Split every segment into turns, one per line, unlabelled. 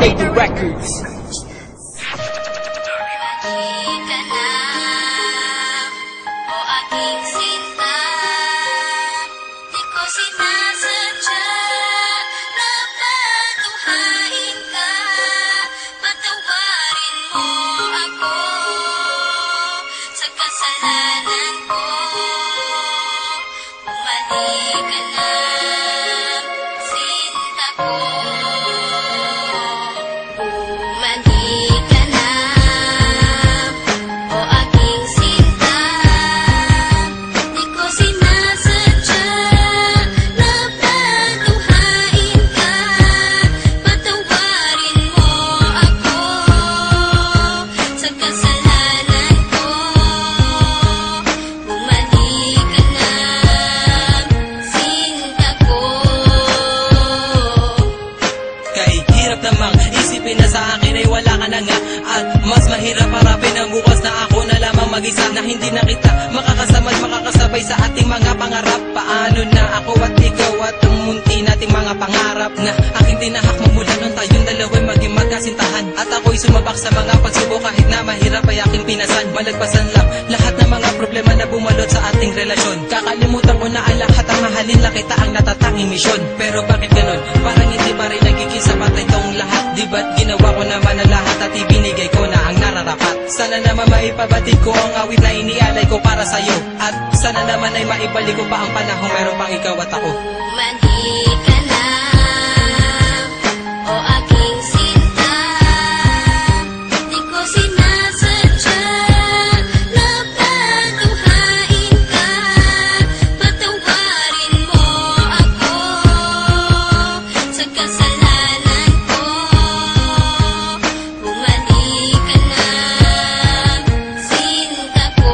Lady Records.
Isipin na sa akin ay wala ka na nga, at mas mahirap harapin ang bukas na ako na lamang mag-isa, na hindi na kita makakasama at makakasabay sa ating mga pangarap. Paano na ako at ikaw at ang munti nating mga pangarap na aking tinahak mula nung tayong dalawa'y maging magkasintahan. At ako'y sumabak sa mga pagsubok kahit na mahirap ay aking pinasan. Malagpasan lang lahat ng mga problema na bumalot sa ating relasyon. Kakalimutan ko na ang lahat, ang mahalin lang kita ang natatanging misyon. Pero bakit ganon? Parang hindi pa rin nagiging sapat itong lahat. Di ba't ginawa ko naman ang lahat at ibinigay ko na ang nararapat? Sana naman maipabatid ko ang awit na inialay ko para sa'yo, at sana naman ay maibalik ko pa ang panahon meron pang ikaw at ako.
Mandi ka na, o aking sinta, di ko sinasadya na patuhain ka. Patawarin mo ako sa kasalanan ko. Bumalik ka na, sinta ko.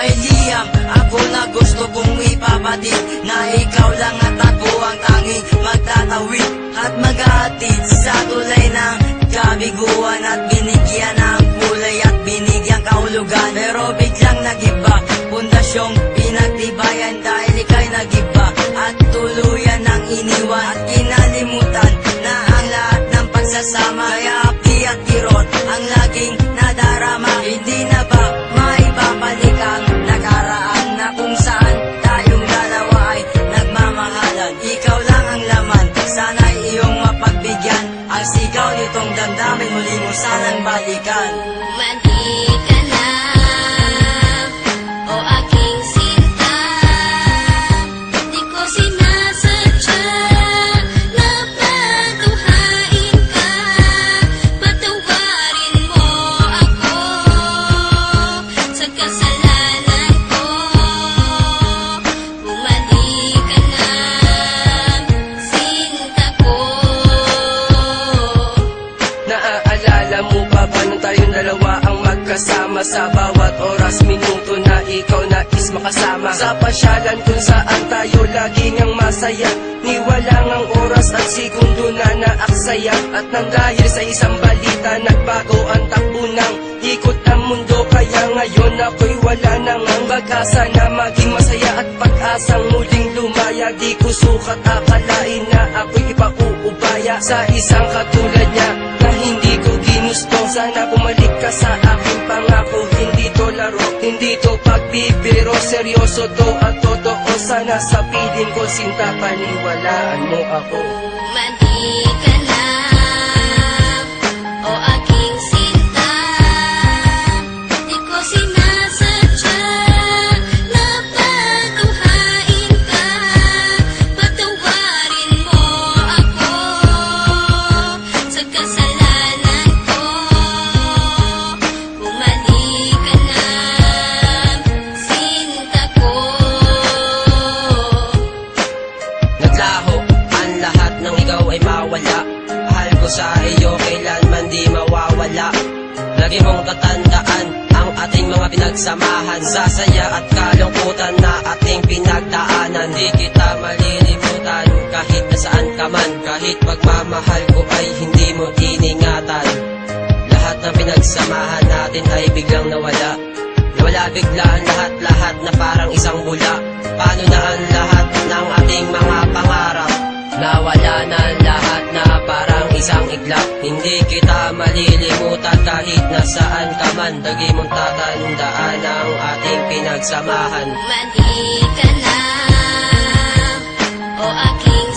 May liyam ako na gusto kong ipabatid, na ikaw lang at ako ang tanging magtatawid at maghahatid sa tulay ng kabiguan, at binigyan ng kulay at binigyan kahulugan. Pero biglang nagiba, pundasyong pinagtibayan dahil ika'y nagiba at tuluyan ng iniwan, at kinalimutan na ang lahat ng pagsasama. Kaya api at kirot ang laging nadarama. Hindi na ba maibabalik ang nakaraan na kung saan tayong dalawa ay nagmamahalan? Ikaw lang ang laman, sana'y iyong mapagbigyan ang sigaw nitong damdamin, muli mo sanang balikan.
Mandi ka na, o aking sinta, di ko sinasadya na patuhain ka. Patawarin mo ako sa kasalanan ko. Bumalik ka na, sinta ko.
Naaalala mo ba nung tayong dalawa ang magkasama sa bawat oras, minuto na ikaw nais makasama? Sa pasyalan kung saan tayo laging ang masaya, ni walang ang oras at segundo na naaksaya. At nang dahil sa isang balita, nagbago ang takbo ng ikot ang mundo. Kaya ngayon ako'y wala nang ang pag-asa na maging masaya at pag-asang muling lumaya. Di ko sukat akalain na ako'y ipauubaya sa isang katulad niya na hindi ko ginusto. Sana bumalik ka sa aking pangako, hindi to laro, hindi to pagbibiro, seryoso to at totoo. Sana sa piling ko, sinta, paniwalaan mo ako.
Mandi ka na, o aking sinta, di ko sinasadya na patuhain ka. Patawarin mo ako sa kasalanan ko. Bumalik ka na, sinta ko.
Naglaho ang lahat ng ikaw ay mawala. Mahal ko sa iyo kailanman di mawawala. Lagi mong tatandaan ang ating mga pinagsamahan, sa saya at kalungkutan na ating pinagdaanan. Di kita malilimutan kahit nasaan ka man, kahit pagmamahal ko ay hindi mo iningatan. Lahat ng pinagsamahan natin ay biglang nawala. Nawala bigla ang lahat-lahat na parang isang bula. Paano na ang lahat ng ating mga pangarap? Nawala na lahat na parang isang iglap. Hindi kita malilimutan kahit nasaan ka man. Lagi mong tatandaan ang ating pinagsamahan.
Mali ka na, o aking